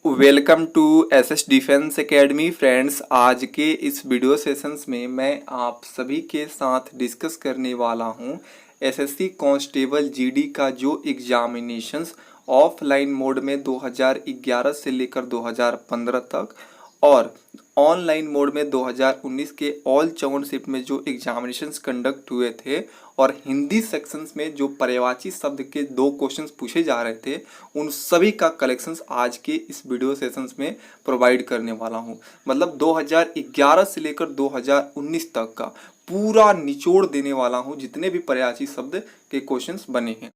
Welcome to SS defence academy friends. आज के इस वीडियो सेशंस में मैं आप सभी के साथ डिस्कस करने वाला हूं एसएससी कांस्टेबल जीडी का जो एग्जामिनेशंस ऑफलाइन मोड में 2011 से लेकर 2015 तक और ऑनलाइन मोड में 2019 के ऑल 54 शिफ्ट में जो एग्जामिनेशंस कंडक्ट हुए थे और हिंदी सेक्शंस में जो पर्यायवाची शब्द के 2 क्वेश्चंस पूछे जा रहे थे, उन सभी का कलेक्शंस आज के इस वीडियो सेशंस में प्रोवाइड करने वाला हूं। मतलब 2011 से लेकर 2019 तक का पूरा निचोड़ देने वाला हूं, जितने भी पर्यायवाची शब्द के क्वेश्चंस बने हैं।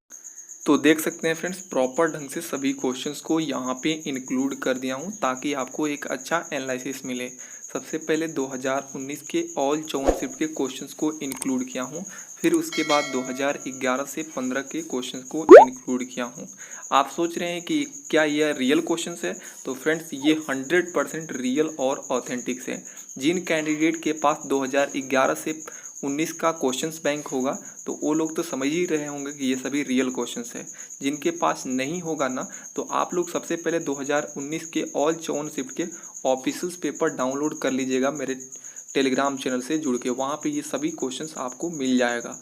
तो देख सकते हैं फ्रेंड्स, प्रॉपर ढंग से सभी क्वेश्चंस को यहाँ पे इंक्लूड कर दिया हूँ ताकि आपको एक अच्छा एनालिसिस मिले। सबसे पहले 2019 के ऑल 54 शिफ्ट के क्वेश्चंस को इंक्लूड किया हूँ, फिर उसके बाद 2011 से 15 के क्वेश्चंस को इंक्लूड किया हूँ। आप सोच रहे हैं कि क्या यह रियल क्वेश्चंस है? तो फ्रेंड्स, ये 100% रियल और ऑथेंटिक्स है। जिन कैंडिडेट के पास 2011 से 19 का क्वेश्चंस बैंक होगा तो वो लोग तो समझ ही रहे होंगे कि ये सभी रियल क्वेश्चंस है। जिनके पास नहीं होगा ना, तो आप लोग सबसे पहले 2019 के ऑल 54 शिफ्ट के ऑफिशियल पेपर डाउनलोड कर लीजिएगा मेरे टेलीग्राम चैनल से जुड़ के। वहाँ पे ये सभी क्वेश्चंस आपको मिल जाएगा।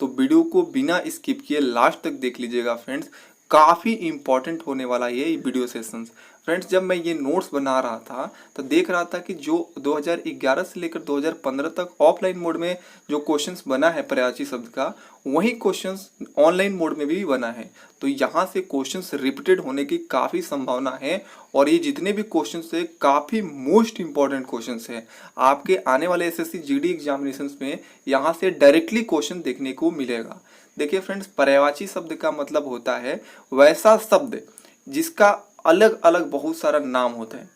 तो वीडियो को बिना स्किप किए लास्ट तक देख लीजिएगा फ्रेंड्स, काफ़ी इंपॉर्टेंट होने वाला है ये वीडियो सेशंस। फ्रेंड्स, जब मैं ये नोट्स बना रहा था तो देख रहा था कि जो 2011 से लेकर 2015 तक ऑफलाइन मोड में जो क्वेश्चंस बना है पर्यायवाची शब्द का, वही क्वेश्चंस ऑनलाइन मोड में भी बना है। तो यहाँ से क्वेश्चंस रिपीटेड होने की काफ़ी संभावना है और ये जितने भी क्वेश्चंस है काफ़ी मोस्ट इंपॉर्टेंट क्वेश्चंस है। आपके आने वाले एसएससी जीडी एग्जामिनेशंस में यहाँ से डायरेक्टली क्वेश्चन देखने को मिलेगा। देखिए फ्रेंड्स, पर्यायवाची शब्द का मतलब होता है वैसा शब्द जिसका अलग अलग बहुत सारा नाम होता है,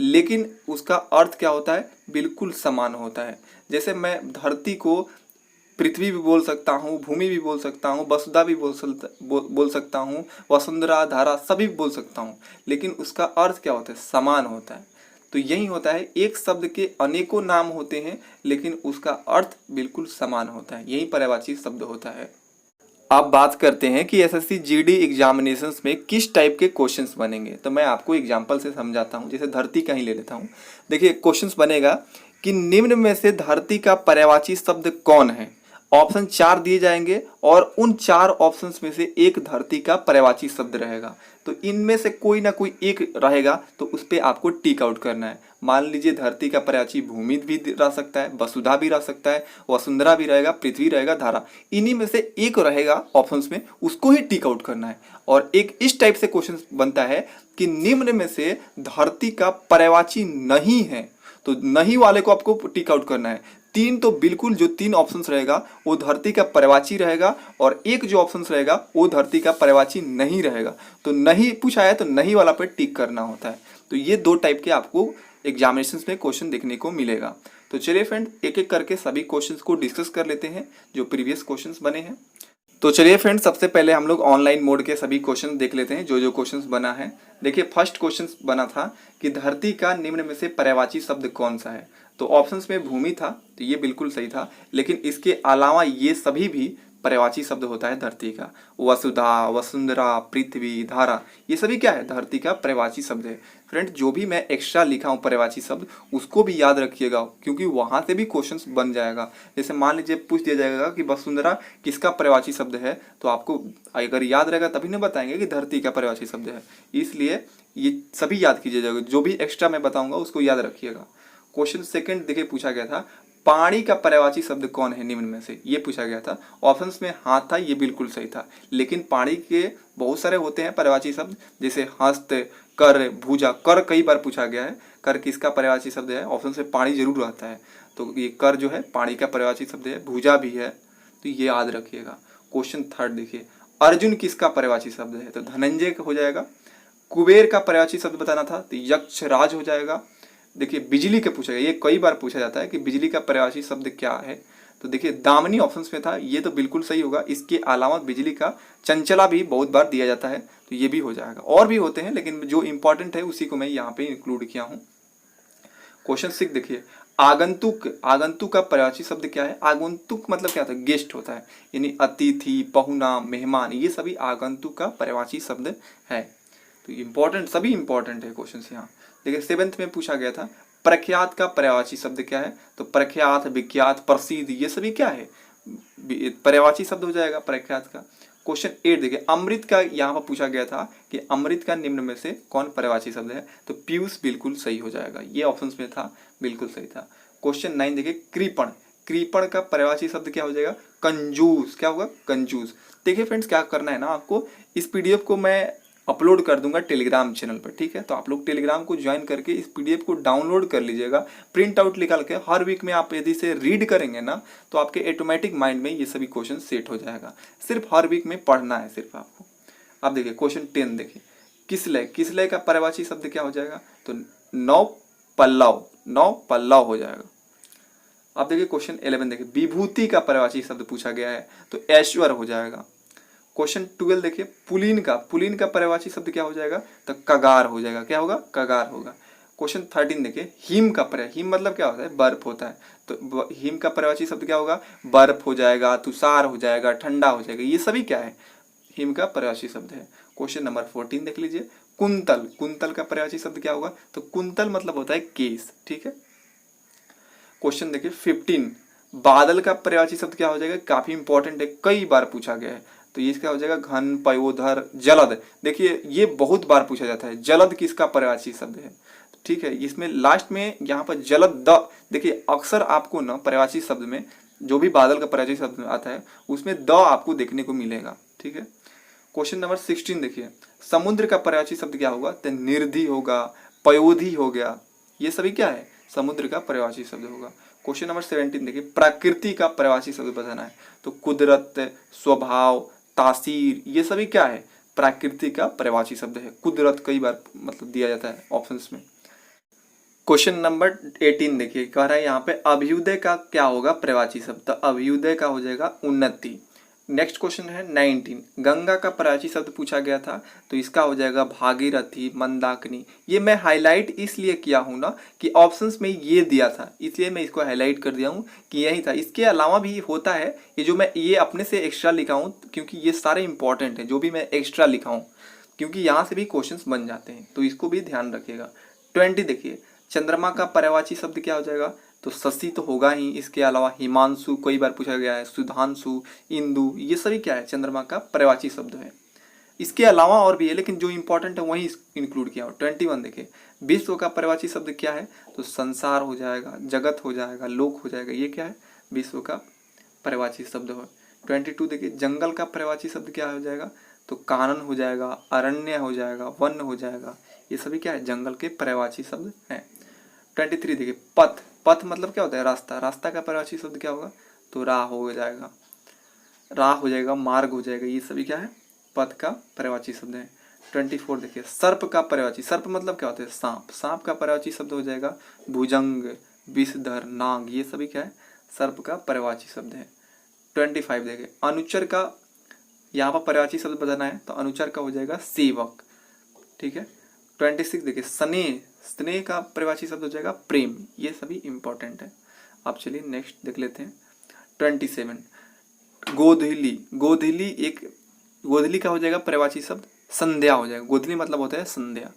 लेकिन उसका अर्थ क्या होता है? बिल्कुल समान होता है। जैसे मैं धरती को पृथ्वी भी बोल सकता हूँ, भूमि भी बोल सकता हूँ, वसुधा भी बोल सकता हूँ, वसुंधरा, धारा सभी बोल सकता हूँ, लेकिन उसका अर्थ क्या होता है? समान होता है। तो यही होता है, एक शब्द के अनेकों नाम होते हैं लेकिन उसका अर्थ बिल्कुल समान होता है। यही पर्यायवाची शब्द होता है। अब बात करते हैं कि एसएससी जीडी एग्जामिनेशंस में किस टाइप के क्वेश्चंस बनेंगे। तो मैं आपको एग्जांपल से समझाता हूं। जैसे धरती का ही ले लेता हूं। देखिए क्वेश्चंस बनेगा कि निम्न में से धरती का पर्यायवाची शब्द कौन है। ऑप्शन 4 दिए जाएंगे और उन 4 ऑप्शंस में से एक धरती का पर्यायवाची शब्द रहेगा। तो इनमें से कोई ना कोई एक रहेगा, तो उस पर आपको टिक आउट करना है। मान लीजिए धरती का पर्यायवाची भूमि भी रह सकता है, वसुधा भी रह सकता है, वसुंधरा भी रहेगा, पृथ्वी रहेगा, धारा। इन्हीं में से एक रहेगा ऑप्शंस में, उसको ही टिक आउट करना है। और एक इस टाइप से क्वेश्चन बनता है कि निम्न में से धरती का पर्यायवाची नहीं है, तो नहीं वाले को आपको टिक आउट करना है। 3 तो बिल्कुल, जो 3 ऑप्शंस रहेगा वो धरती का पर्यायवाची रहेगा और एक जो ऑप्शंस रहेगा वो धरती का पर्यायवाची नहीं रहेगा। तो नहीं पूछा है तो नहीं वाला पे टिक करना होता है। तो ये 2 टाइप के आपको एग्जामिनेशंस में क्वेश्चन देखने को मिलेगा। तो चलिए फ्रेंड, एक एक करके सभी क्वेश्चंस को डिस्कस कर लेते हैं जो प्रीवियस क्वेश्चंस बने हैं। तो चलिए फ्रेंड्स, सबसे पहले हम लोग ऑनलाइन मोड के सभी क्वेश्चन देख लेते हैं जो जो क्वेश्चंस बना है। देखिए फर्स्ट क्वेश्चन बना था कि धरती का निम्न में से पर्यायवाची शब्द कौन सा है। तो ऑप्शंस में भूमि था, तो ये बिल्कुल सही था, लेकिन इसके अलावा ये सभी भी पर्यायवाची शब्द होता है धरती का। वसुधा, वसुंधरा, पृथ्वी, धारा, ये सभी क्या है? धरती का पर्यायवाची शब्द है। फ्रेंड, जो भी मैं एक्स्ट्रा लिखा हूँ पर्यायवाची शब्द, उसको भी याद रखिएगा क्योंकि वहां से भी क्वेश्चंस बन जाएगा। जैसे मान लीजिए पूछ दिया जाएगा कि वसुंधरा किसका पर्यायवाची शब्द है, तो आपको अगर याद रहेगा तभी ना बताएंगे कि धरती का पर्यायवाची शब्द है। इसलिए ये सभी याद कीजिएगा, जो भी एक्स्ट्रा मैं बताऊंगा उसको याद रखिएगा। क्वेश्चन सेकंड देखिए पूछा गया था, पानी का पर्यायवाची शब्द कौन है निम्न में से, ये पूछा गया था। ऑप्शंस में हाथ था, ये बिल्कुल सही था, लेकिन पानी के बहुत सारे होते हैं पर्यायवाची शब्द, जैसे हस्त, कर, भुजा। कर कई बार पूछा गया है, कर किसका पर्यायवाची शब्द है? ऑप्शन में पानी जरूर रहता है, तो ये कर जो है पानी का पर्यायवाची शब्द है। भुजा भी है, तो ये याद रखिएगा। क्वेश्चन थर्ड देखिए, अर्जुन किसका पर्यायवाची शब्द है? तो धनंजय हो जाएगा। कुबेर का पर्यायवाची शब्द बताना था, तो यक्षराज हो जाएगा। देखिए बिजली के पूछा गया, ये कई बार पूछा जाता है कि बिजली का पर्यायवाची शब्द क्या है। तो देखिए दामिनी ऑप्शंस में था, ये तो बिल्कुल सही होगा। इसके अलावा बिजली का चंचला भी बहुत बार दिया जाता है, तो ये भी हो जाएगा। और भी होते हैं लेकिन जो इंपॉर्टेंट है उसी को मैं यहाँ पे इंक्लूड किया हूँ। क्वेश्चन 6 देखिए, आगंतुक, आगंतुक का पर्यायवाची शब्द क्या है? आगंतुक मतलब क्या होता है? गेस्ट होता है, यानी अतिथि, पहुना, मेहमान, ये सभी आगंतुक का पर्यायवाची शब्द है। तो इंपॉर्टेंट, सभी इंपॉर्टेंट है क्वेश्चन यहाँ। देखिए 7th में पूछा गया था प्रख्यात का पर्यायवाची शब्द क्या है, तो प्रख्यात, विख्यात, प्रसिद्ध ये सभी क्या है, पर्यायवाची शब्द हो जाएगा प्रख्यात का। क्वेश्चन 8 देखिए अमृत का यहाँ पर पूछा गया था कि अमृत का निम्न में से कौन पर्यायवाची शब्द है, तो पीयूष बिल्कुल सही हो जाएगा, ये ऑप्शंस में था, बिल्कुल सही था। क्वेश्चन 9 देखिए कृपण, कृपण का पर्यायवाची शब्द क्या हो जाएगा, कंजूस, क्या होगा, कंजूस। देखिए फ्रेंड्स क्या करना है ना, आपको इस पीडीएफ को मैं अपलोड कर दूंगा टेलीग्राम चैनल पर, ठीक है, तो आप लोग टेलीग्राम को ज्वाइन करके इस पीडीएफ को डाउनलोड कर लीजिएगा, प्रिंट आउट निकाल के हर वीक में आप यदि से रीड करेंगे ना तो आपके ऑटोमेटिक माइंड में ये सभी क्वेश्चन सेट हो जाएगा। सिर्फ हर वीक में पढ़ना है सिर्फ आपको। अब देखिए क्वेश्चन 10 देखिए किसलय, किसलय का पर्यायवाची शब्द क्या हो जाएगा, तो नौ पल्लव, नौ पल्लव हो जाएगा। अब देखिए क्वेश्चन 11 देखिए विभूति का पर्यायवाची शब्द पूछा गया है, तो ऐश्वर्य हो जाएगा। क्वेश्चन 12 देखिए पुलिन का, पुलिन का पर्यायवाची शब्द क्या हो जाएगा, तो कगार हो जाएगा, क्या होगा, कगार होगा। क्वेश्चन 13 देखिए हिम का पर्याय, हिम मतलब क्या होता है, बर्फ होता है, तो हिम का पर्यायवाची शब्द क्या होगा, बर्फ हो जाएगा, तुषार हो जाएगा, ठंडा हो जाएगा, ये सभी क्या है, हिम का पर्यायवाची शब्द है। क्वेश्चन नंबर 14 देख लीजिए कुंतल, कुंतल का पर्यायवाची शब्द क्या होगा, तो कुंतल मतलब होता है केस, ठीक है। क्वेश्चन देखिए 15 बादल का पर्यायवाची शब्द क्या हो जाएगा, काफी इंपॉर्टेंट है, कई बार पूछा गया है, तो ये क्या हो जाएगा, घन, पयोधर, जलद। देखिए ये बहुत बार पूछा जाता है, जलद किसका पर्यायवाची शब्द है, ठीक है, इसमें लास्ट में यहाँ पर जलद द, देखिए अक्सर आपको ना पर्यायवाची शब्द में जो भी बादल का पर्यायवाची शब्द आता है उसमें द आपको देखने को मिलेगा, ठीक है। क्वेश्चन नंबर 16 देखिए समुद्र का पर्यायवाची शब्द क्या होगा, तो निर्धि होगा, पयोधि हो गया, ये सभी क्या है, समुद्र का पर्यायवाची शब्द होगा। क्वेश्चन नंबर 17 देखिए प्रकृति का पर्यायवाची शब्द बताना है, तो कुदरत, स्वभाव, तासीर, ये सभी क्या है, प्रकृति का पर्यायवाची शब्द है। कुदरत कई बार मतलब दिया जाता है ऑप्शंस में। क्वेश्चन नंबर 18 देखिए कह रहा है यहाँ पे अभ्युदय का क्या होगा पर्यायवाची शब्द, तो अभ्युदय का हो जाएगा उन्नति। नेक्स्ट क्वेश्चन है 19 गंगा का पर्यायवाची शब्द पूछा गया था, तो इसका हो जाएगा भागीरथी, मंदाकिनी। ये मैं हाईलाइट इसलिए किया हूँ ना कि ऑप्शंस में ये दिया था, इसलिए मैं इसको हाईलाइट कर दिया हूँ कि यही था। इसके अलावा भी होता है, ये जो मैं ये अपने से एक्स्ट्रा लिखा हूँ क्योंकि ये सारे इंपॉर्टेंट है जो भी मैं एक्स्ट्रा लिखा हूँ, क्योंकि यहाँ से भी क्वेश्चन बन जाते हैं, तो इसको भी ध्यान रखिएगा। 20 देखिए चंद्रमा का पर्यायवाची शब्द क्या हो जाएगा, तो शशि तो होगा ही, इसके अलावा हिमांशु कई बार पूछा गया है, सुधांशु, इंदु, ये सभी क्या है, चंद्रमा का पर्यायवाची शब्द है। इसके अलावा और भी है लेकिन जो इंपॉर्टेंट है वही इंक्लूड किया हो। 21 देखिए विश्व का पर्यायवाची शब्द क्या है, तो संसार हो जाएगा, जगत हो जाएगा, लोक हो जाएगा, ये क्या है, विश्व का पर्यायवाची शब्द हो। 22 देखिए जंगल का पर्यायवाची शब्द क्या हो जाएगा, तो कानन हो जाएगा, अरण्य हो जाएगा, वन हो जाएगा, ये सभी क्या है, जंगल के पर्यायवाची शब्द हैं। 23 देखिए पथ, पथ मतलब क्या होता है, रास्ता, रास्ता का पर्यायवाची शब्द क्या होगा, तो राह हो जाएगा, राह हो जाएगा, मार्ग हो जाएगा, ये सभी क्या है, पथ का पर्यायवाची शब्द है। 24 देखिए सर्प का पर्यायवाची, सर्प मतलब क्या होता है, सांप, सांप का पर्यायवाची शब्द हो जाएगा भुजंग, विषधर, नाग, ये सभी क्या है, सर्प का पर्यायवाची शब्द है। 25 देखिए अनुचर का यहाँ पर पर्यायवाची शब्द बताना है, तो अनुचर का हो जाएगा सेवक, ठीक है। 26 देखिए स्नेह, स्नेह का पर्यायवाची शब्द हो जाएगा प्रेम, ये सभी इंपॉर्टेंट है। अब चलिए नेक्स्ट देख लेते हैं। 27 गोधली, गोधली एक, गोधली का हो जाएगा पर्यायवाची शब्द संध्या हो जाएगा, गोधली मतलब होता है संध्या।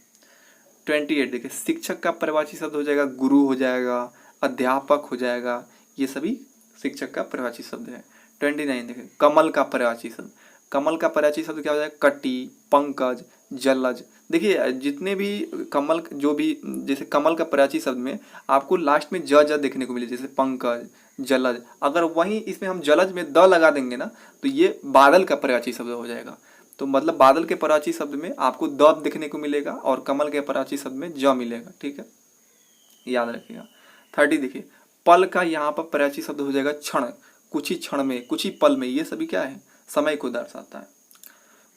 28 देखिए शिक्षक का पर्यायवाची शब्द हो जाएगा गुरु हो जाएगा, अध्यापक हो जाएगा, ये सभी शिक्षक का पर्यायवाची शब्द है। 29 देखिए कमल का पर्यायवाची शब्द, कमल का पर्यायवाची शब्द क्या हो जाएगा, कटी, पंकज, जलज। देखिए जितने भी कमल जो भी, जैसे कमल का पर्यायवाची शब्द में आपको लास्ट में ज देखने को मिले, जैसे पंकज, जलज, अगर वहीं इसमें हम जलज में द लगा देंगे ना तो ये बादल का पर्यायवाची शब्द हो जाएगा। तो मतलब बादल के पर्यायवाची शब्द में आपको द देखने को मिलेगा और कमल के पर्यायवाची शब्द में ज मिलेगा, ठीक है, याद रखिएगा। 30 देखिए पल का यहाँ पर पर्यायवाची शब्द हो जाएगा क्षण, कुछ ही क्षण में, कुछ ही पल में, ये सभी क्या है, समय को दर्शाता है।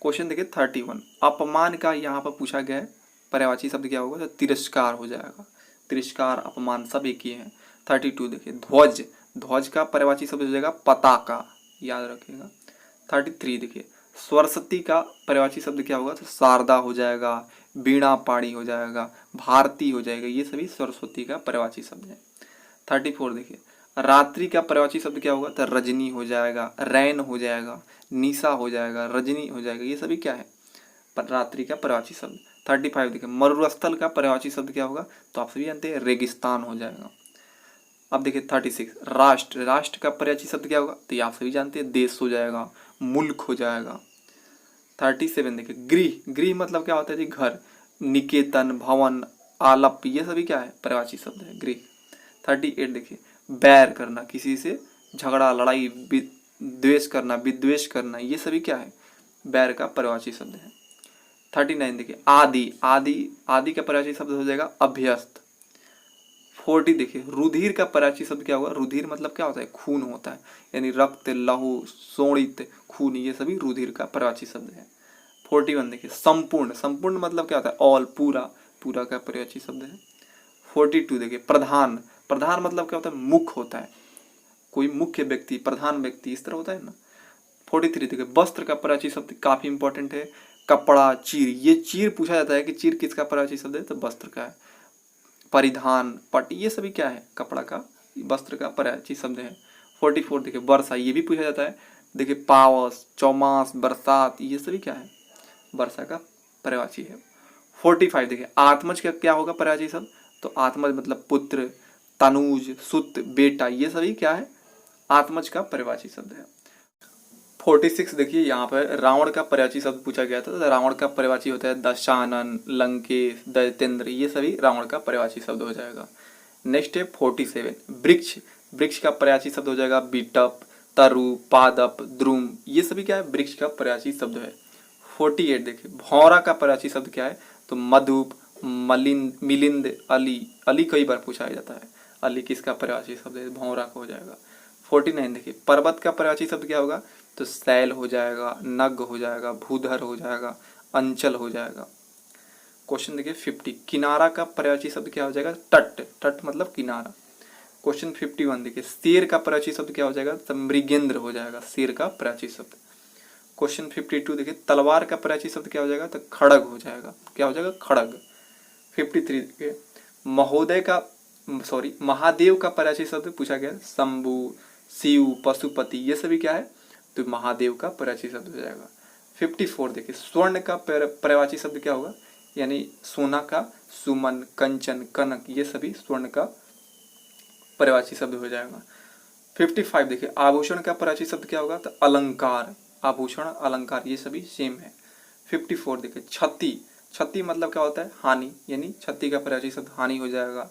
क्वेश्चन देखिए 31 अपमान का यहाँ पर पूछा गया है, पर्यायवाची शब्द क्या होगा, तो तिरस्कार हो जाएगा, तिरस्कार, अपमान सब एक ही है। 32 देखिए ध्वज, ध्वज का पर्यायवाची शब्द हो जाएगा पताका, याद रखिएगा। 33 देखिए सरस्वती का पर्यायवाची शब्द क्या होगा, तो शारदा हो जाएगा, वीणा पाणी हो जाएगा, भारती हो जाएगा, ये सभी सरस्वती का पर्यायवाची शब्द है। 34 देखिए रात्रि का पर्यायवाची शब्द क्या होगा, तो रजनी हो जाएगा, रैन हो जाएगा, निशा हो जाएगा, रजनी हो जाएगा, ये सभी क्या है, रात्रि का पर्यायवाची शब्द। 35 देखिए मरुस्थल का पर्यायवाची शब्द क्या होगा, तो आप सभी जानते हैं रेगिस्तान हो जाएगा। अब देखिए 36 राष्ट्र, राष्ट्र का पर्यायवाची शब्द क्या होगा, तो ये आप सभी जानते हैं देश हो जाएगा, मुल्क हो जाएगा। 37 देखिए गृह, गृह मतलब क्या होता है जी घर, निकेतन, भवन, आलप, ये सभी क्या है पर्यायवाची शब्द है गृह। 38 देखिए बैर करना, किसी से झगड़ा, लड़ाई, द्वेष करना, विद्वेष करना, ये सभी क्या है बैर का पर्यायवाची शब्द है। 39 देखिए आदि, आदि आदि का पर्यायवाची शब्द हो जाएगा अभ्यस्त। 40 देखिए रुधिर का पर्यायवाची शब्द क्या होगा, रुधिर मतलब क्या होता है खून होता है, यानी रक्त, लहू, शोणित, खून, ये सभी रुधिर का पर्यायवाची शब्द है। 41 देखिए संपूर्ण, संपूर्ण मतलब क्या होता है ऑल, पूरा, पूरा का पर्यायवाची शब्द है। 42 देखिए प्रधान, प्रधान मतलब क्या होता है मुख्य होता है, कोई मुख्य व्यक्ति, प्रधान व्यक्ति इस तरह होता है ना। 43 देखिए वस्त्र का पर्यायवाची शब्द काफी इंपॉर्टेंट है, कपड़ा, चीर, ये चीर पूछा जाता है कि चीर किसका पर्यायवाची शब्द है, तो वस्त्र का है। परिधान, पट, ये सभी क्या है कपड़ा का, वस्त्र का पर्यायवाची शब्द है। 44 देखिए वर्षा, ये भी पूछा जाता है, देखिए पावस, चौमास, बरसात, ये सभी क्या है वर्षा का पर्यायवाची है। 45 देखिए आत्मज का क्या होगा पर्यायवाची शब्द, तो आत्मज मतलब पुत्र, तनुज, सुत, बेटा, ये सभी क्या है आत्मज का पर्यायवाची शब्द है। 46 देखिए यहाँ पर रावण का पर्यायवाची शब्द पूछा गया था, तो रावण का पर्यायवाची होता है दशानन, लंकेश, दैत्येंद्र, ये सभी रावण का पर्यायवाची शब्द हो जाएगा। नेक्स्ट है 47 वृक्ष, वृक्ष का पर्यायवाची शब्द हो जाएगा बिटप, तरु, पादप, द्रुम, ये सभी क्या है वृक्ष का पर्यायवाची शब्द है। 48 देखिए भौरा का पर्यायवाची शब्द क्या है, तो मधुप, मलिंद, मिलिंद, अली, अली कई बार पूछा जाता है, अली किसका पर्यायवाची शब्द है, भौरा का हो जाएगा। 49 देखिए पर्वत का पर्यायवाची शब्द क्या होगा, तो शैल हो जाएगा, नग हो जाएगा, भूधर हो जाएगा, अंचल हो जाएगा। क्वेश्चन देखिए 50 किनारा का पर्यायवाची शब्द क्या हो जाएगा, तट, तट मतलब किनारा। क्वेश्चन 51 देखिए शेर का पर्यायवाची शब्द क्या हो जाएगा, तो मृगेंद्र हो जाएगा शेर का पर्यायवाची शब्द। क्वेश्चन 52 देखिए तलवार का पर्यायवाची शब्द क्या हो जाएगा, तो खड़ग हो जाएगा, क्या हो जाएगा खड़ग। 53 देखिए महोदय का सॉरी महादेव का पर्यायवाची शब्द पूछा गया, शंभु, शिव, पशुपति, ये सभी क्या है तो महादेव का पर्यायवाची शब्द हो जाएगा। 54 देखिए स्वर्ण का पर्यायवाची शब्द क्या होगा, यानी सोना का सुमन, कंचन, कनक, ये सभी स्वर्ण का पर्यायवाची शब्द हो जाएगा। 55 देखिए आभूषण का पर्यायवाची शब्द क्या होगा, तो अलंकार, आभूषण, अलंकार, ये सभी सेम है। 54 देखिए क्षति, क्षति मतलब क्या होता है हानि, यानी क्षति का पर्यायवाची शब्द हानि हो जाएगा।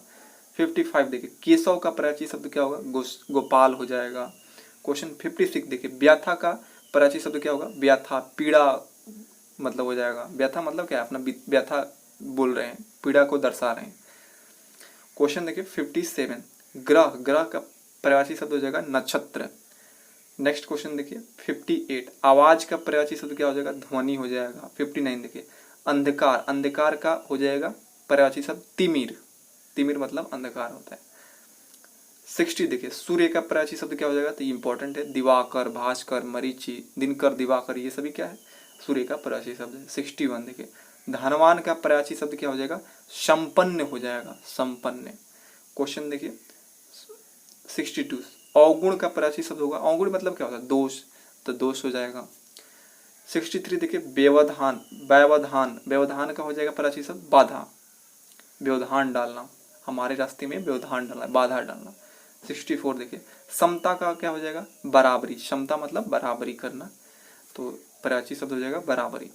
55 देखिए केशव का पर्यायवाची शब्द क्या होगा, गोपाल हो जाएगा। क्वेश्चन 56 देखिए व्यथा का पर्यायवाची शब्द क्या होगा, व्यथा, पीड़ा मतलब हो जाएगा, व्यथा मतलब क्या है अपना व्यथा बोल रहे हैं, पीड़ा को दर्शा रहे हैं। क्वेश्चन देखिए 57 ग्रह, ग्रह का पर्यायवाची शब्द हो जाएगा नक्षत्र। नेक्स्ट क्वेश्चन देखिए 58 आवाज का पर्यायवाची शब्द क्या हो जाएगा, ध्वनि हो जाएगा। 59 देखिए अंधकार, अंधकार का हो जाएगा पर्यायवाची शब्द तिमिर, तिमिर मतलब अंधकार होता है। 60 देखिए सूर्य का पर्यायवाची शब्द क्या हो जाएगा, तो इंपॉर्टेंट है दिवाकर, भास्कर, मरीचि, दिनकर, दिवाकर, ये सभी क्या है सूर्य का पर्यायवाची शब्द है। 61 देखिए धनवान का पर्यायवाची शब्द क्या हो जाएगा, संपन्न हो जाएगा, संपन्न। क्वेश्चन देखिए 62 अवगुण का पर्यायवाची शब्द होगा, अवगुण मतलब क्या होता है दोष, तो दोष हो जाएगा। 63 देखिए व्यवधान, व्यवधान, व्यवधान का हो जाएगा पर्यायवाची शब्द बाधा, व्यवधान डालना, हमारे रास्ते में व्यवधान डालना, बाधा डालना। 64 देखिए समता का क्या हो जाएगा, बराबरी, समता मतलब बराबरी करना, तो पर्यायवाची शब्द हो जाएगा बराबरी।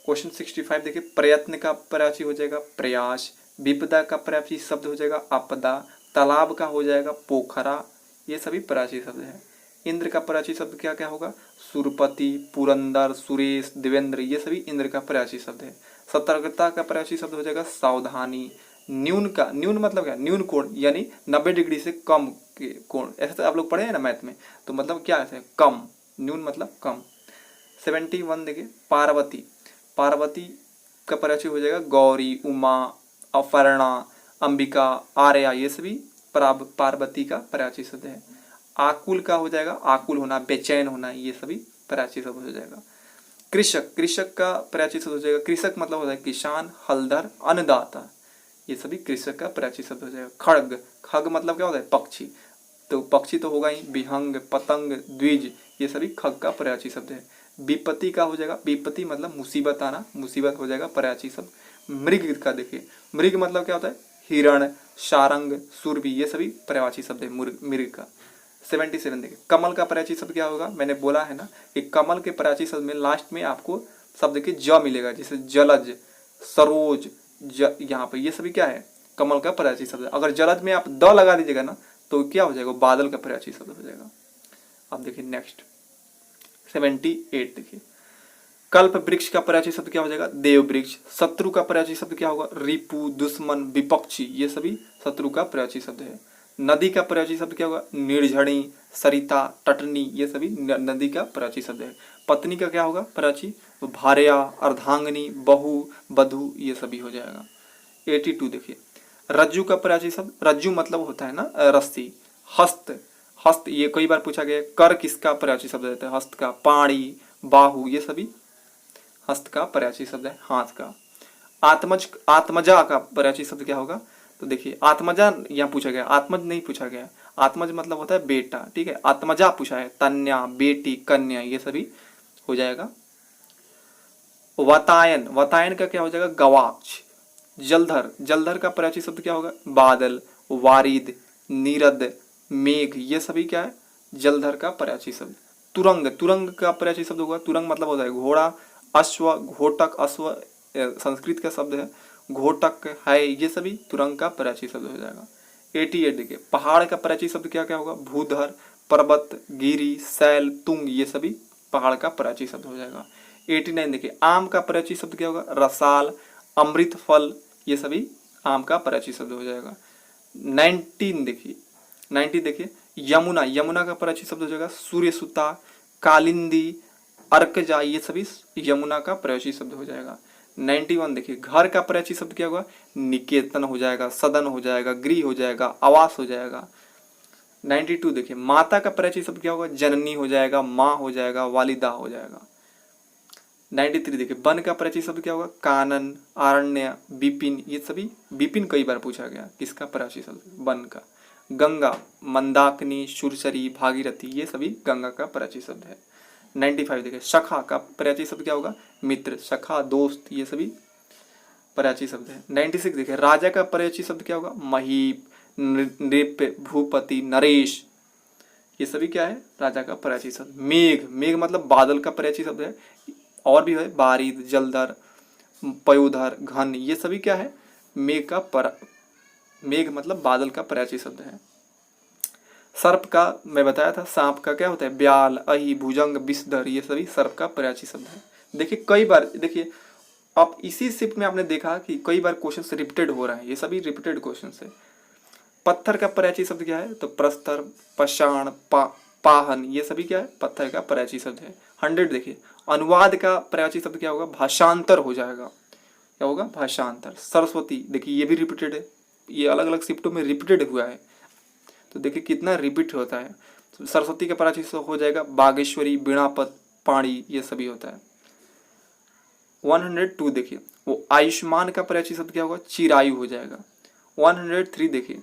क्वेश्चन 65 देखिए प्रयत्न का पर्यायवाची हो जाएगा प्रयास, विपदा का पर्यायवाची शब्द हो जाएगा आपदा, तालाब का हो जाएगा पोखरा, ये सभी पर्यायवाची शब्द है। इंद्र का पर्यायवाची शब्द क्या क्या होगा, सुरपति, पुरंदर, सुरेश, देवेंद्र, ये सभी इंद्र का पर्यायवाची शब्द है। सतर्कता का पर्यायवाची शब्द हो जाएगा सावधानी। न्यून का, न्यून मतलब क्या, न्यून कोण, यानी 90 डिग्री से कम के कोण, ऐसे तो आप लोग पढ़े हैं ना मैथ में, तो मतलब क्या है कम, न्यून मतलब कम। 71 देखिए पार्वती, पार्वती का पर्यायवाची हो जाएगा गौरी, उमा, अपर्णा, अंबिका, आर्या, ये सभी पार्वती का पर्यायवाची शब्द है। आकुल का हो जाएगा आकुल होना, बेचैन होना, ये सभी पर्यायवाची शब्द हो जाएगा। कृषक, कृषक का पर्यायवाची शब्द हो जाएगा, कृषक मतलब होता है किसान, हलधर, अन्नदाता, ये सभी कृषक का पर्यायवाची शब्द हो जाएगा। खड्ग, खग मतलब क्या होता है पक्षी, तो पक्षी तो होगा ही, विहंग, पतंग, द्विज, ये सभी खग का पर्यायवाची शब्द है। विपत्ति का हो जाएगा, विपत्ति मतलब मुसीबत आना, मुसीबत हो जाएगा पर्यायवाची शब्द। मृग का देखिए, मृग मतलब क्या होता है, हिरण, सारंग, सुरभि, ये सभी पर्यायवाची शब्द है मृग का। 77 देखिए, कमल का पर्यायवाची शब्द क्या होगा, मैंने बोला है ना कि कमल के पर्यायवाची शब्द में लास्ट में आपको शब्द के ज मिलेगा, जैसे जलज, सरोज, यहाँ पे ये सभी क्या है, कमल का पर्यायवाची शब्द है। अगर जलज में आप द लगा दीजिएगा ना तो क्या हो जाएगा, बादल का पर्यायवाची शब्द हो जाएगा। अब देखिए नेक्स्ट 78 देखिए, कल्प वृक्ष का पर्यायवाची शब्द क्या हो जाएगा, देव वृक्ष। शत्रु का पर्यायवाची शब्द क्या होगा, रिपु, दुश्मन, विपक्षी, ये सभी शत्रु का पर्यायवाची शब्द है। नदी का पर्यायवाची शब्द क्या होगा, निर्झणी, सरिता, तटनी, ये सभी नदी का पर्यायवाची शब्द है। पत्नी का क्या होगा पर्यायवाची, तो भार्या, अर्धांगिनी, बहु, बधु, ये सभी हो जाएगा। 82 देखिए, रज्जु का पर्यायवाची शब्द, रज्जु मतलब होता है ना रस्सी। हस्त, हस्त ये कई बार पूछा गया। कर किसका पर्यायवाची शब्द रहता है, हस्त का। पाणी, बाहु, ये सभी हस्त का पर्यायवाची शब्द है, हाथ का। आत्मज, आत्मजा का पर्यायवाची शब्द क्या होगा, तो देखिए आत्मजा यहाँ पूछा गया, आत्मज नहीं पूछा गया। आत्मज मतलब होता है बेटा, ठीक है, आत्मजा पूछा है, कन्या, बेटी, कन्या, ये सभी हो जाएगा। वतायन, वतायन का क्या हो जाएगा, गवाक्ष। जलधर, जलधर का पर्यायवाची शब्द क्या होगा, बादल, वारिद, नीरद, मेघ, ये सभी क्या है, जलधर का पर्यायवाची शब्द। तुरंग, तुरंग का पर्यायवाची शब्द होगा, तुरंग मतलब होता है घोड़ा, अश्व, घोटक, अश्व संस्कृत का शब्द है, घोटक है, ये सभी तुरंग का पर्यायवाची शब्द हो जाएगा। 88 देखिए, पहाड़ का पर्यायवाची शब्द क्या क्या होगा, भूधर, पर्वत, गिरी, शैल, तुंग, ये सभी पहाड़ का पर्यायवाची शब्द हो जाएगा। 89 देखिए, आम का पर्यायवाची शब्द क्या होगा, रसाल, अमृत फल, ये सभी आम का पर्यायवाची शब्द हो जाएगा। 19 देखिए, 90 देखिए, यमुना, यमुना का पर्यायवाची शब्द हो जाएगा सूर्यसुता, कालिंदी, अर्कजा, ये सभी यमुना का पर्यायवाची शब्द हो जाएगा। 91 देखिए, घर का पर्यायवाची शब्द क्या होगा, निकेतन हो जाएगा, सदन हो जाएगा, गृह हो जाएगा, आवास हो जाएगा। 92 देखिए, माता का पर्यायवाची शब्द क्या होगा, जननी हो जाएगा, माँ हो जाएगा, वालिदा हो जाएगा। 93 देखिए, वन का पर्यायवाची शब्द क्या होगा, कानन, आरण्य, विपिन, ये सभी विपिन कई बार पूछा गया, किसका पर्यायवाची शब्द, वन का। गंगा, मंदाकिनी, सुरसरी, भागीरथी, ये सभी गंगा का पर्यायवाची शब्द है। 95 देखिए, सखा का पर्यायवाची शब्द क्या होगा, मित्र, सखा, दोस्त, ये सभी पर्यायवाची शब्द है। 96 देखिए, राजा का पर्यायवाची शब्द क्या होगा, महीप, नृप, भूपति, नरेश, ये सभी क्या है, राजा का पर्यायवाची शब्द। मेघ, मेघ मतलब बादल का पर्यायवाची शब्द है, और भी है बारिद, जलधर, पयोधर, घन, ये सभी क्या है, मेघ का मेघ मतलब बादल का पर्यायवाची शब्द है। सर्प का मैं बताया था, सांप का क्या होता है, ब्याल, अहि, भुजंग, विषधर, ये सभी सर्प का पर्यायवाची शब्द है। देखिए कई बार, देखिए आप इसी शिफ्ट में आपने देखा कि कई बार क्वेश्चंस रिपीटेड हो रहे हैं, ये सभी रिपीटेड क्वेश्चंस है। पत्थर का पर्यायवाची शब्द क्या है, तो प्रस्तर, पाषाण, पाहन, ये सभी क्या है, पत्थर का पर्यायवाची शब्द है। 100 देखिए, अनुवाद का पर्यायवाची शब्द क्या होगा, भाषांतर हो जाएगा, क्या होगा, भाषांतर। सरस्वती देखिए, ये भी रिपीटेड है, ये अलग अलग शिफ्टों में रिपीटेड हुआ है, तो देखिए कितना रिपीट होता है। तो सरस्वती का पर्यायवाची शब्द हो जाएगा बागेश्वरी, बीणापत, पाणी, ये सभी होता है। 102 देखिए, वो आयुष्मान का पर्यायवाची शब्द क्या होगा, चिरायु हो जाएगा। 103 देखिए,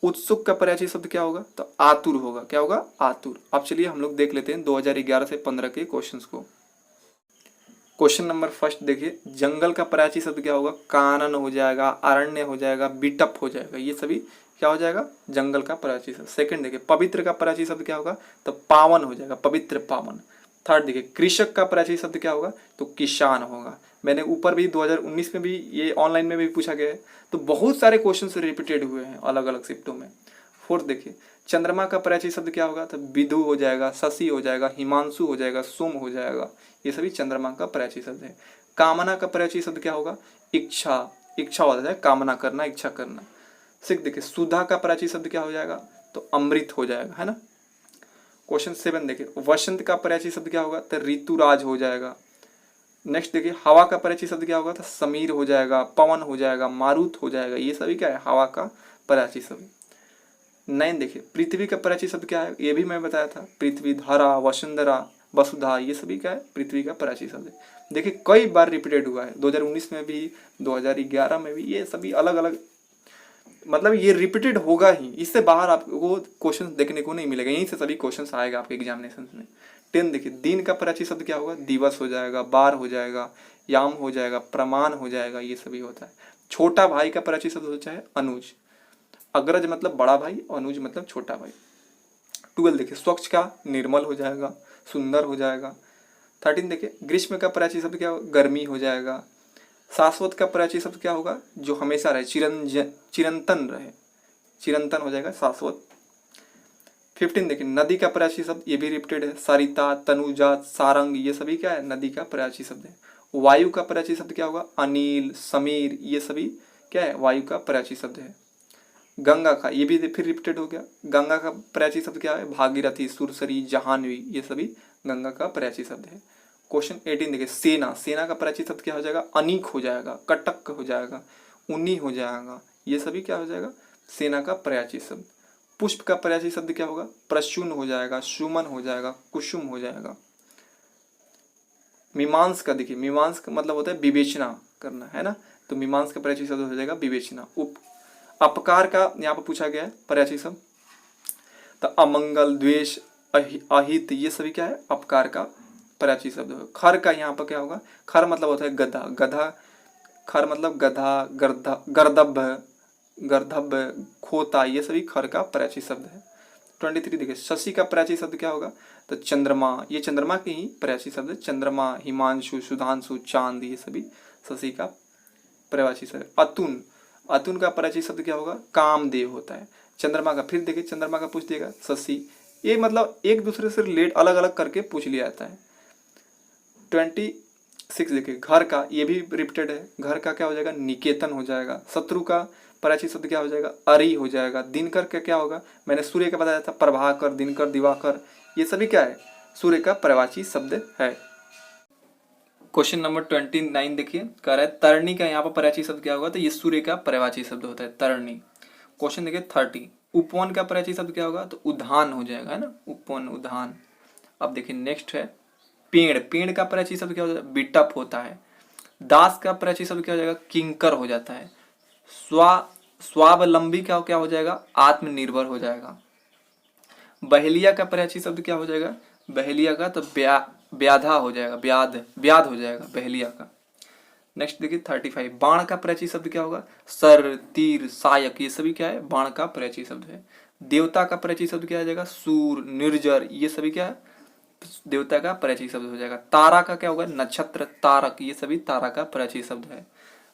उत्सुक का पर्यायवाची शब्द क्या होगा, तो आतुर होगा, क्या होगा, आतुर। अब चलिए हम लोग देख लेते हैं 2011 से 15 के क्वेश्चंस को। क्वेश्चन नंबर फर्स्ट देखिए, जंगल का पर्यायवाची शब्द क्या होगा, कानन हो जाएगा, अरण्य हो जाएगा, बिटप हो जाएगा, ये सभी क्या हो जाएगा, जंगल का पर्यायवाची शब्द। सेकंड देखिए, पवित्र का पर्यायवाची शब्द क्या होगा, तो पावन हो जाएगा, पवित्र, पावन। थर्ड देखिए, कृषक का पर्यायवाची शब्द क्या होगा, तो किसान होगा। मैंने ऊपर भी 2019 में भी, ये ऑनलाइन में भी पूछा गया है, तो बहुत सारे क्वेश्चन रिपीटेड हुए हैं अलग अलग शिफ्टों में। फोर्थ देखिए, चंद्रमा का पर्यायवाची शब्द क्या होगा, तो विधु हो जाएगा, शशि हो जाएगा, हिमांशु हो जाएगा, सोम हो जाएगा, ये सभी चंद्रमा का पर्यायवाची शब्द है। कामना का पर्यायवाची शब्द क्या होगा, इच्छा, इच्छा होता है कामना करना, इच्छा करना। सिक्स देखिए, सुधा का पर्यायवाची शब्द क्या हो जाएगा, तो अमृत हो जाएगा, है ना। क्वेश्चन 7 देखिए, वसंत का पर्यायवाची शब्द क्या होगा, तो ऋतुराज हो जाएगा। नेक्स्ट देखिए, हवा का पर्यायवाची शब्द क्या होगा, तो समीर हो जाएगा, पवन हो जाएगा, मारुत हो जाएगा, ये सभी क्या है, हवा का पर्यायवाची शब्द। 9 देखिए, पृथ्वी का पर्यायवाची शब्द क्या है, ये भी मैं बताया था, पृथ्वी, धरा, वसुंधरा, वसुधा, ये सभी क्या है, पृथ्वी का पर्यायवाची शब्द है। देखिए कई बार रिपीटेड हुआ है, 2019 में भी, 2011 में भी, ये सभी अलग अलग, मतलब ये रिपीटेड होगा ही, इससे बाहर आपको क्वेश्चन देखने को नहीं मिलेगा, यहीं से सभी क्वेश्चन आएगा आपके एग्जामिनेशन में। 10 देखिए, दिन का पर्यायवाची शब्द क्या होगा, दिवस हो जाएगा, बार हो जाएगा, याम हो जाएगा, प्रमाण हो जाएगा, ये सभी होता है। छोटा भाई का प्राची शब्द होता है अनुज। अग्रज मतलब बड़ा भाई, अनुज मतलब छोटा भाई। 12 देखिए, स्वच्छ का निर्मल हो जाएगा, सुंदर हो जाएगा। 13 देखिए, ग्रीष्म का प्राची शब्द क्या होगा, गर्मी हो जाएगा। शाश्वत का प्राची शब्द क्या होगा, जो हमेशा रहे, चिरंतन रहे, चिरंतन हो जाएगा शाश्वत। 15 देखिए, नदी का प्राची शब्द, ये भी रिपीटेड है, सरिता, तनुजा, सारंग, ये सभी क्या है, नदी का प्राची शब्द है। वायु का प्राची शब्द क्या होगा, अनिल, समीर, ये सभी क्या है, वायु का प्राची शब्द है। गंगा का, ये भी फिर रिपीटेड हो गया, गंगा का प्राची शब्द क्या है, भागीरथी, सुरसरी, जहानवी, ये सभी गंगा का प्राची शब्द है। क्वेश्चन 18 देखिए, सेना, सेना का प्राची शब्द क्या हो जाएगा, अनीक हो जाएगा, कटक हो जाएगा, उन्नी हो जाएगा, ये सभी क्या हो जाएगा, सेना का प्राची शब्द। पुष्प का प्राची शब्द क्या होगा, प्रसून हो जाएगा, सुमन हो जाएगा, कुसुम हो जाएगा। मीमांस का देखिए, मीमांस का मतलब होता है विवेचना करना, है ना, तो मीमांस का प्राची शब्द हो जाएगा विवेचना। अपकार का यहाँ पर पूछा गया है प्राची शब्द, तो अमंगल, द्वेष, अहित, ये सभी क्या है, अपकार का प्राची शब्द है। खर का यहाँ पर क्या होगा, खर मतलब होता है गधा, गधा, खर मतलब गधा, गर्दभ, गर्दभ, खोता, ये सभी खर का प्राची शब्द है। 23 देखिए, शशि का प्राची शब्द क्या होगा, तो चंद्रमा, ये चंद्रमा के ही प्राची शब्द है, चंद्रमा, हिमांशु, सुधांशु, चांद, ये सभी शशि का प्राची शब्द। अतुन, अतुन का प्राची शब्द क्या होगा, कामदेव होता है। चंद्रमा का, फिर देखिए चंद्रमा का पूछ देगा शशि, ये मतलब एक दूसरे से रिलेट अलग अलग करके पूछ लिया जाता है। 26 देखिए, घर का, ये भी रिपीटेड है, घर का क्या हो जाएगा, निकेतन हो जाएगा। शत्रु का प्राची शब्द क्या हो जाएगा, अरि हो जाएगा। दिनकर का क्या होगा, मैंने सूर्य का बताया था, प्रभाकर, दिनकर, दिवाकर, ये सभी क्या है, सूर्य का प्राची शब्द है। क्वेश्चन नंबर 29 देखिए, कह रहा है तरणी का यहाँ पर प्राची शब्द क्या होगा, तो ये सूर्य का प्राची शब्द होता है, तरणी। क्वेश्चन देखिए 30, उपवन का प्राची शब्द क्या होगा, तो उद्यान हो जाएगा, है ना, उपवन, उद्यान। अब देखिए नेक्स्ट है पेड़, पेड़ का प्राची शब्द क्या हो जाएगा, बिटप होता है। दास का प्राची शब्द क्या हो जाएगा, किंकर हो जाता है। स्वावलंबी का क्या हो जाएगा, आत्मनिर्भर हो जाएगा। बहेलिया का प्राची शब्द क्या हो जाएगा, बहेलिया का तो व्याधा हो जाएगा, व्याध हो जाएगा बहेलिया का। नेक्स्ट देखिए 35, बाण का प्राची शब्द क्या होगा, सर, तीर, सायक, ये सभी क्या है, बाण का प्राची शब्द है। देवता का प्राची शब्द क्या हो जाएगा, सूर, निर्जर, ये सभी क्या है, देवता का प्राची शब्द हो जाएगा। तारा का क्या होगा, नक्षत्र, तारक, ये सभी तारा का प्राची शब्द है।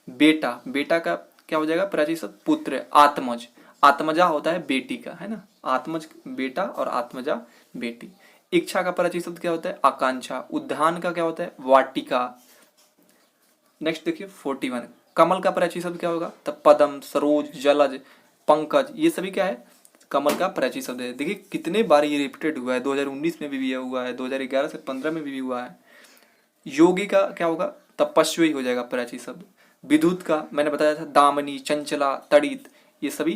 बेटा, बेटा का क्या हो जाएगा प्राची शब्द, पुत्र, आत्मज, आत्मजा होता है बेटी का, है ना, आत्मज बेटा और आत्मजा बेटी। इच्छा का प्राची शब्द क्या होता है, आकांक्षा। उद्यान का क्या होता है, वाटिका। नेक्स्ट देखिए 41, कमल का प्राची शब्द क्या होगा, तो पद्म, सरोज, जलज, पंकज, ये सभी क्या है, कमल का प्राची शब्द है। देखिए कितने बार ये रिपीटेड हुआ है, 2019 में भी हुआ है, 2011 से 15 में भी हुआ है। योगी का क्या होगा, तपस्वी हो जाएगा प्राची शब्द। विद्युत का मैंने बताया था, दामनी, चंचला, तड़ित, ये सभी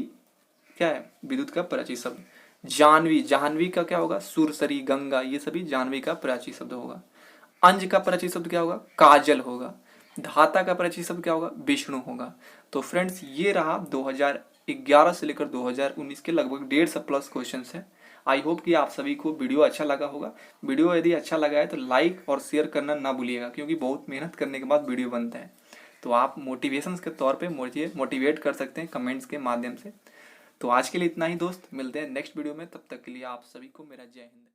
क्या है, विद्युत का प्राची शब्द। जानवी, जाह्नवी का क्या होगा, सुरसरी, गंगा, ये सभी जानवी का प्राची शब्द होगा। अंज का प्राची शब्द क्या होगा, काजल होगा। धाता का प्राची शब्द क्या होगा, विष्णु होगा। तो फ्रेंड्स ये रहा 2011 से लेकर 2019 के लगभग 150 प्लस क्वेश्चन है। आई होप कि आप सभी को वीडियो अच्छा लगा होगा। वीडियो यदि अच्छा लगा है तो लाइक और शेयर करना ना भूलिएगा, क्योंकि बहुत मेहनत करने के बाद वीडियो बनता है। तो आप मोटिवेशन के तौर पे मुझे मोटिवेट कर सकते हैं कमेंट्स के माध्यम से। तो आज के लिए इतना ही दोस्त, मिलते हैं नेक्स्ट वीडियो में, तब तक के लिए आप सभी को मेरा जय हिंद।